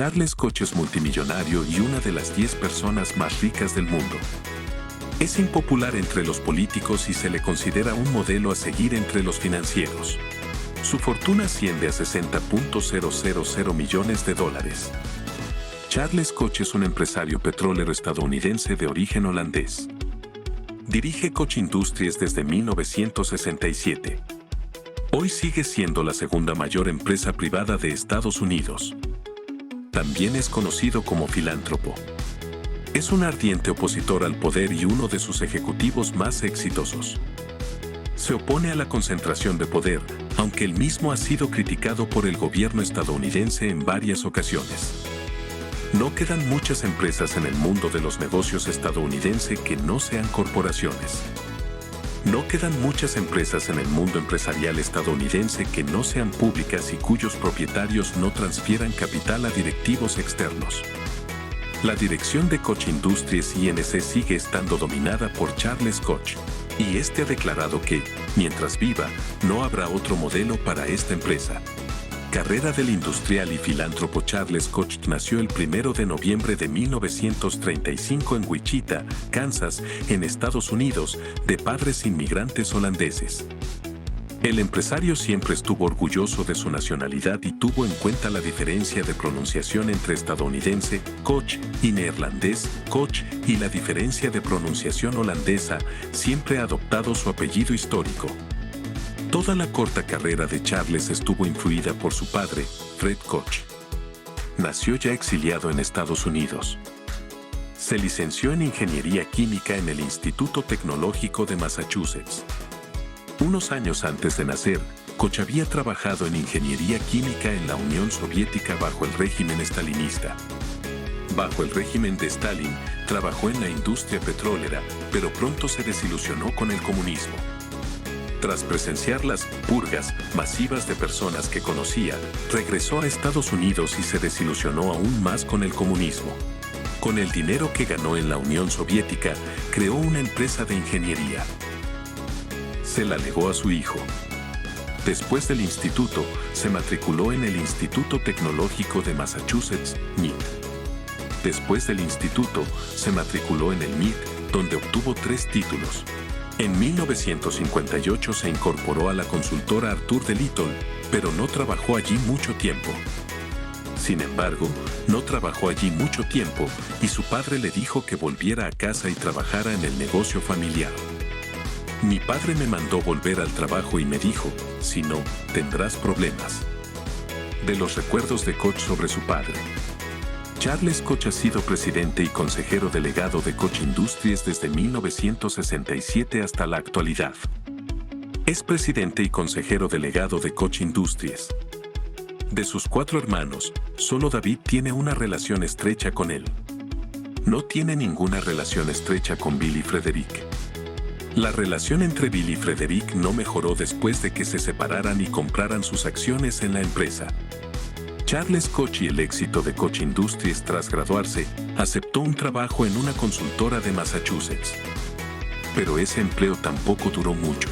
Charles Koch es multimillonario y una de las 10 personas más ricas del mundo. Es impopular entre los políticos y se le considera un modelo a seguir entre los financieros. Su fortuna asciende a $60.000 millones. Charles Koch es un empresario petrolero estadounidense de origen holandés. Dirige Koch Industries desde 1967. Hoy sigue siendo la segunda mayor empresa privada de Estados Unidos. También es conocido como filántropo. Es un ardiente opositor al poder y uno de sus ejecutivos más exitosos. Se opone a la concentración de poder, aunque él mismo ha sido criticado por el gobierno estadounidense en varias ocasiones. No quedan muchas empresas en el mundo de los negocios estadounidense que no sean corporaciones. No quedan muchas empresas en el mundo empresarial estadounidense que no sean públicas y cuyos propietarios no transfieran capital a directivos externos. La dirección de Koch Industries Inc. sigue estando dominada por Charles Koch, y este ha declarado que, mientras viva, no habrá otro modelo para esta empresa. Carrera del industrial y filántropo Charles Koch nació el 1 de noviembre de 1935 en Wichita, Kansas, en Estados Unidos, de padres inmigrantes holandeses. El empresario siempre estuvo orgulloso de su nacionalidad y tuvo en cuenta la diferencia de pronunciación entre estadounidense, Koch, y neerlandés, Koch, y la diferencia de pronunciación holandesa, siempre ha adoptado su apellido histórico. Toda la corta carrera de Charles estuvo influida por su padre, Fred Koch. Nació ya exiliado en Estados Unidos. Se licenció en Ingeniería Química en el Instituto Tecnológico de Massachusetts. Unos años antes de nacer, Koch había trabajado en ingeniería química en la Unión Soviética bajo el régimen estalinista. Bajo el régimen de Stalin, trabajó en la industria petrolera, pero pronto se desilusionó con el comunismo. Tras presenciar las purgas masivas de personas que conocía, regresó a Estados Unidos y se desilusionó aún más con el comunismo. Con el dinero que ganó en la Unión Soviética, creó una empresa de ingeniería. Se la legó a su hijo. Después del instituto, se matriculó en el Instituto Tecnológico de Massachusetts, MIT. Después del instituto, se matriculó en el MIT, donde obtuvo 3 títulos. En 1958 se incorporó a la consultora Arthur D. Little, pero no trabajó allí mucho tiempo. Sin embargo, no trabajó allí mucho tiempo y su padre le dijo que volviera a casa y trabajara en el negocio familiar. Mi padre me mandó volver al trabajo y me dijo, si no, tendrás problemas. De los recuerdos de Koch sobre su padre. Charles Koch ha sido presidente y consejero delegado de Koch Industries desde 1967 hasta la actualidad. Es presidente y consejero delegado de Koch Industries. De sus 4 hermanos, solo David tiene una relación estrecha con él. No tiene ninguna relación estrecha con Bill y Frederick. La relación entre Bill y Frederick no mejoró después de que se separaran y compraran sus acciones en la empresa. Charles Koch y el éxito de Koch Industries tras graduarse, aceptó un trabajo en una consultora de Massachusetts. Pero ese empleo tampoco duró mucho.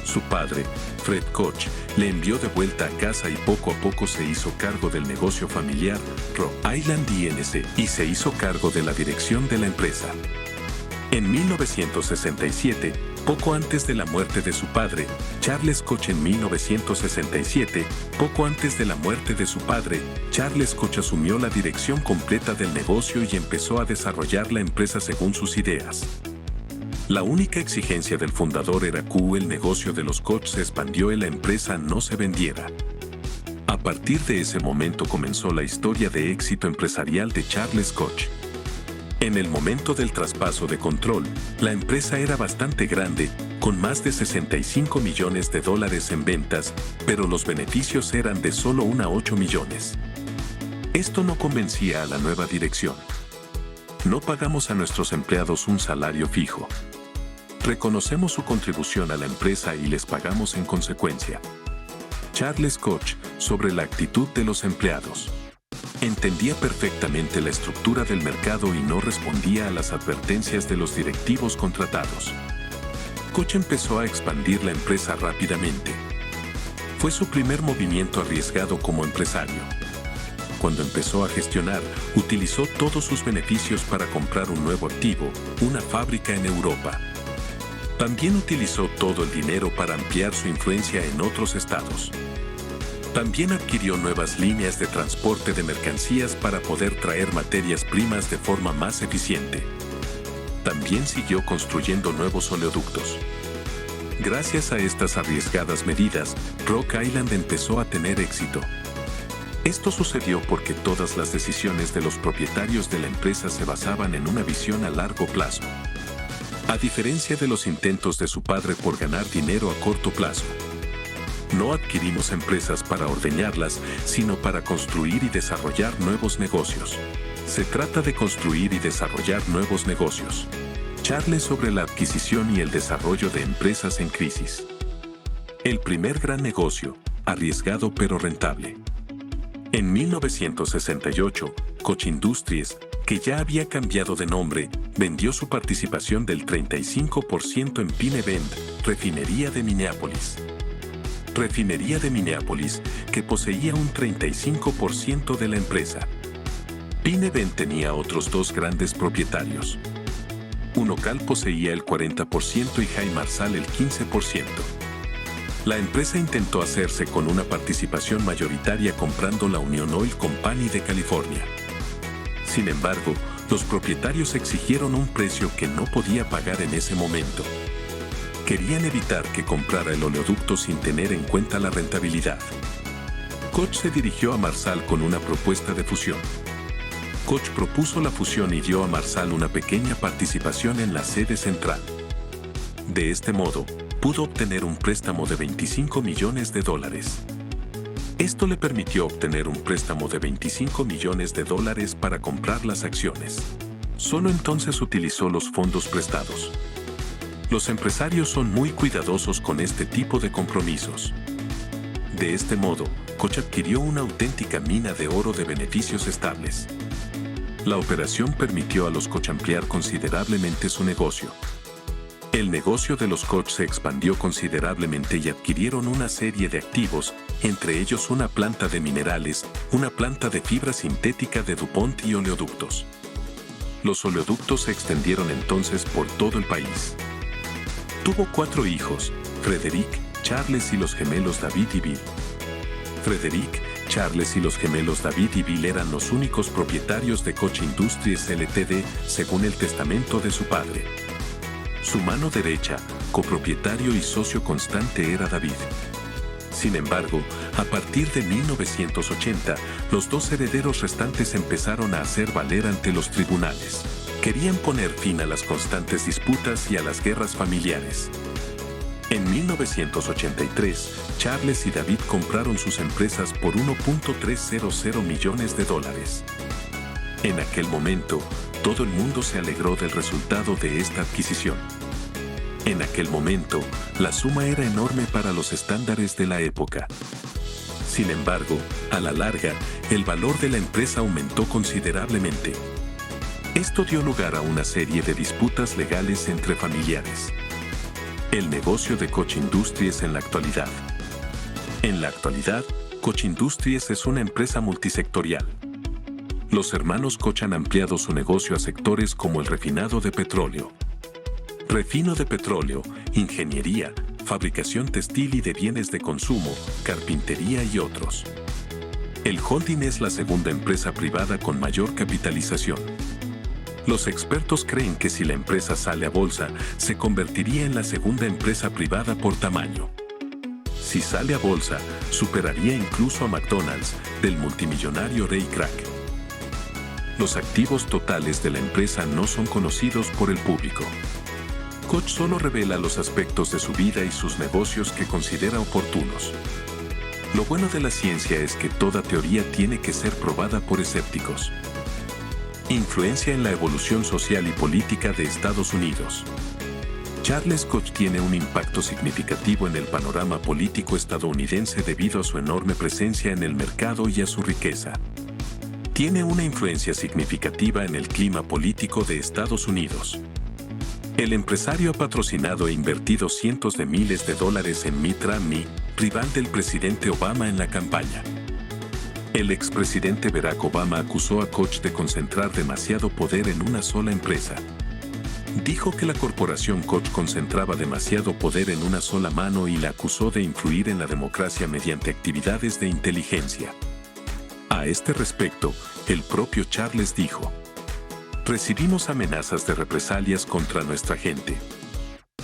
Su padre, Fred Koch, le envió de vuelta a casa y poco a poco se hizo cargo del negocio familiar, Rhode Island Inc., y se hizo cargo de la dirección de la empresa. En 1967, poco antes de la muerte de su padre, Charles Koch asumió la dirección completa del negocio y empezó a desarrollar la empresa según sus ideas. La única exigencia del fundador era que el negocio de los Koch se expandió y la empresa no se vendiera. A partir de ese momento comenzó la historia de éxito empresarial de Charles Koch. En el momento del traspaso de control, la empresa era bastante grande, con más de $65 millones en ventas, pero los beneficios eran de solo 1 a 8 millones. Esto no convencía a la nueva dirección. No pagamos a nuestros empleados un salario fijo. Reconocemos su contribución a la empresa y les pagamos en consecuencia. Charles Koch, sobre la actitud de los empleados. Entendía perfectamente la estructura del mercado y no respondía a las advertencias de los directivos contratados. Koch empezó a expandir la empresa rápidamente. Fue su primer movimiento arriesgado como empresario. cuando empezó a gestionar, utilizó todos sus beneficios para comprar un nuevo activo, una fábrica en Europa. También utilizó todo el dinero para ampliar su influencia en otros estados. También adquirió nuevas líneas de transporte de mercancías para poder traer materias primas de forma más eficiente. También siguió construyendo nuevos oleoductos. Gracias a estas arriesgadas medidas, Rock Island empezó a tener éxito. Esto sucedió porque todas las decisiones de los propietarios de la empresa se basaban en una visión a largo plazo. A diferencia de los intentos de su padre por ganar dinero a corto plazo. No adquirimos empresas para ordeñarlas, sino para construir y desarrollar nuevos negocios. Se trata de construir y desarrollar nuevos negocios. Charles sobre la adquisición y el desarrollo de empresas en crisis. El primer gran negocio, arriesgado pero rentable. En 1968, Koch Industries, que ya había cambiado de nombre, vendió su participación del 35% en Pinevent, refinería de Minneapolis. Refinería de Minneapolis, que poseía un 35% de la empresa. Pinevent tenía otros dos grandes propietarios. Unocal poseía el 40% y Jaime Marsal el 15%. La empresa intentó hacerse con una participación mayoritaria comprando la Union Oil Company de California. Sin embargo, los propietarios exigieron un precio que no podía pagar en ese momento. Querían evitar que comprara el oleoducto sin tener en cuenta la rentabilidad. Koch se dirigió a Marsal con una propuesta de fusión. Koch propuso la fusión y dio a Marsal una pequeña participación en la sede central. De este modo, pudo obtener un préstamo de $25 millones. Esto le permitió obtener un préstamo de $25 millones para comprar las acciones. Solo entonces utilizó los fondos prestados. Los empresarios son muy cuidadosos con este tipo de compromisos. De este modo, Koch adquirió una auténtica mina de oro de beneficios estables. La operación permitió a los Koch ampliar considerablemente su negocio. El negocio de los Koch se expandió considerablemente y adquirieron una serie de activos, entre ellos una planta de minerales, una planta de fibra sintética de DuPont y oleoductos. Los oleoductos se extendieron entonces por todo el país. Tuvo 4 hijos, Frederick, Charles y los gemelos David y Bill. Frederick, Charles y los gemelos David y Bill eran los únicos propietarios de Koch Industries Ltd, según el testamento de su padre. Su mano derecha, copropietario y socio constante era David. Sin embargo, a partir de 1980, los dos herederos restantes empezaron a hacer valer ante los tribunales. Querían poner fin a las constantes disputas y a las guerras familiares. En 1983, Charles y David compraron sus empresas por $1.300 millones. En aquel momento, todo el mundo se alegró del resultado de esta adquisición. En aquel momento, la suma era enorme para los estándares de la época. Sin embargo, a la larga, el valor de la empresa aumentó considerablemente. Esto dio lugar a una serie de disputas legales entre familiares. El negocio de Koch Industries en la actualidad. En la actualidad, Koch Industries es una empresa multisectorial. Los hermanos Koch han ampliado su negocio a sectores como el refinado de petróleo, refino de petróleo, ingeniería, fabricación textil y de bienes de consumo, carpintería y otros. El holding es la segunda empresa privada con mayor capitalización. Los expertos creen que si la empresa sale a bolsa, se convertiría en la segunda empresa privada por tamaño. Si sale a bolsa, superaría incluso a McDonald's, del multimillonario Ray Kroc. Los activos totales de la empresa no son conocidos por el público. Koch solo revela los aspectos de su vida y sus negocios que considera oportunos. Lo bueno de la ciencia es que toda teoría tiene que ser probada por escépticos. Influencia en la evolución social y política de Estados Unidos. Charles Koch tiene un impacto significativo en el panorama político estadounidense debido a su enorme presencia en el mercado y a su riqueza. Tiene una influencia significativa en el clima político de Estados Unidos. El empresario ha patrocinado e invertido cientos de miles de dólares en Mitt Romney, rival del presidente Obama en la campaña. El expresidente Barack Obama acusó a Koch de concentrar demasiado poder en una sola empresa. Dijo que la corporación Koch concentraba demasiado poder en una sola mano y la acusó de influir en la democracia mediante actividades de inteligencia. A este respecto, el propio Charles dijo: "Recibimos amenazas de represalias contra nuestra gente.